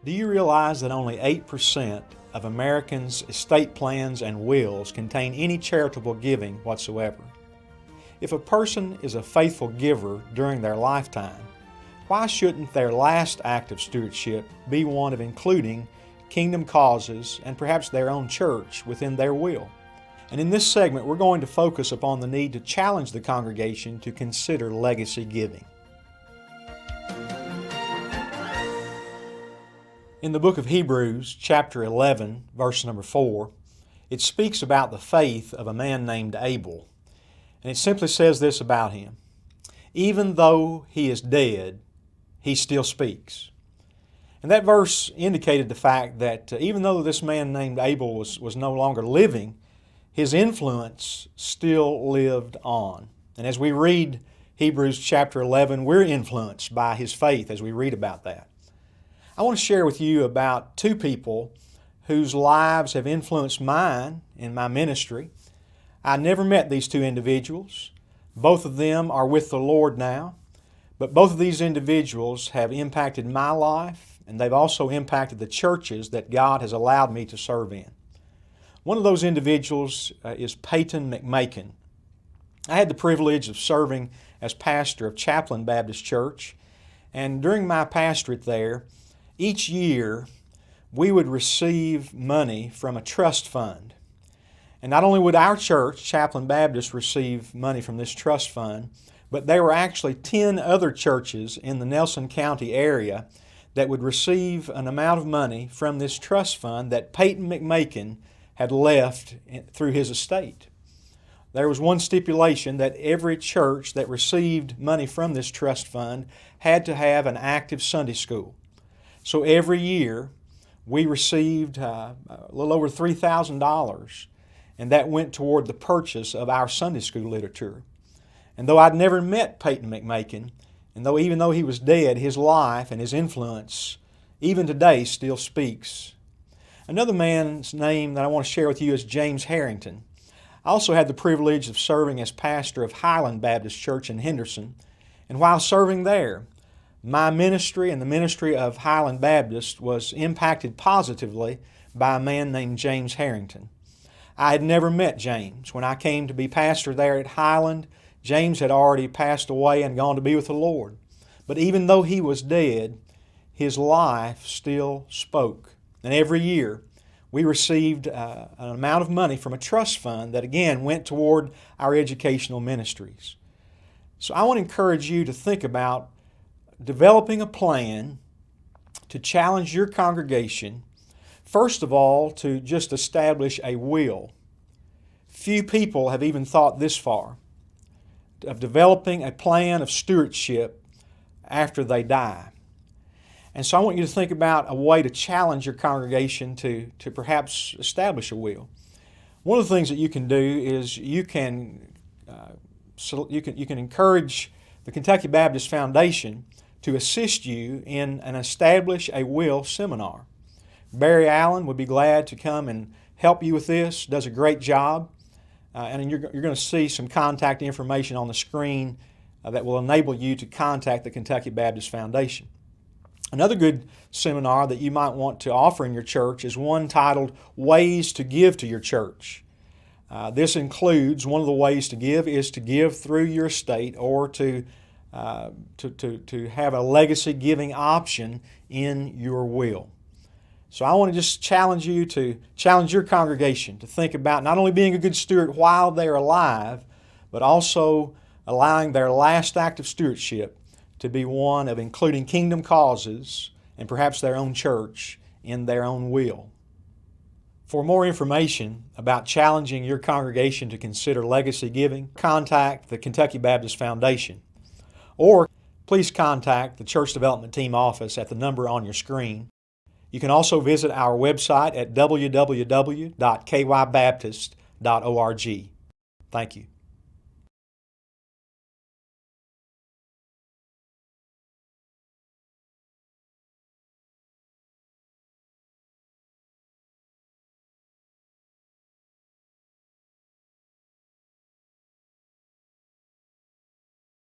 Do you realize that only 8% of Americans' estate plans and wills contain any charitable giving whatsoever? If a person is a faithful giver during their lifetime, why shouldn't their last act of stewardship be one of including kingdom causes and perhaps their own church within their will? And in this segment, we're going to focus upon the need to challenge the congregation to consider legacy giving. In the book of Hebrews, chapter 11, verse number 4, it speaks about the faith of a man named Abel. And it simply says this about him: even though he is dead, he still speaks. And that verse indicated the fact that even though this man named Abel was no longer living, his influence still lived on. And as we read Hebrews chapter 11, we're influenced by his faith as we read about that. I want to share with you about two people whose lives have influenced mine in my ministry. I never met these two individuals. Both of them are with the Lord now, but both of these individuals have impacted my life, and they've also impacted the churches that God has allowed me to serve in. One of those individuals is Peyton McMakin. I had the privilege of serving as pastor of Chaplain Baptist Church, and during my pastorate there, each year we would receive money from a trust fund. And not only would our church, Chaplain Baptist, receive money from this trust fund, but there were actually 10 other churches in the Nelson County area that would receive an amount of money from this trust fund that Peyton McMakin had left through his estate. There was one stipulation that every church that received money from this trust fund had to have an active Sunday school. So every year we received a little over $3,000, and that went toward the purchase of our Sunday school literature. And though I'd never met Peyton McMakin, and even though he was dead, his life and his influence even today still speaks. Another man's name that I want to share with you is James Harrington. I also had the privilege of serving as pastor of Highland Baptist Church in Henderson, and while serving there, my ministry and the ministry of Highland Baptist was impacted positively by a man named James Harrington. I had never met James. When I came to be pastor there at Highland, James had already passed away and gone to be with the Lord. But even though he was dead, his life still spoke. And every year we received an amount of money from a trust fund that again went toward our educational ministries. So I want to encourage you to think about developing a plan to challenge your congregation, first of all, to just establish a will. Few people have even thought this far, of developing a plan of stewardship after they die. And so I want you to think about a way to challenge your congregation to perhaps establish a will. One of the things that you can do is you can encourage the Kentucky Baptist Foundation to assist you in an Establish a Will seminar. Barry Allen would be glad to come and help you with this, does a great job. And you're going to see some contact information on the screen that will enable you to contact the Kentucky Baptist Foundation. Another good seminar that you might want to offer in your church is one titled Ways to Give to Your Church. This includes, one of the ways to give is to give through your estate or to have a legacy giving option in your will. So I want to just challenge you to challenge your congregation to think about not only being a good steward while they're alive, but also allowing their last act of stewardship to be one of including kingdom causes and perhaps their own church in their own will. For more information about challenging your congregation to consider legacy giving, contact the Kentucky Baptist Foundation, or please contact the Church Development Team office at the number on your screen. You can also visit our website at www.kybaptist.org. Thank you.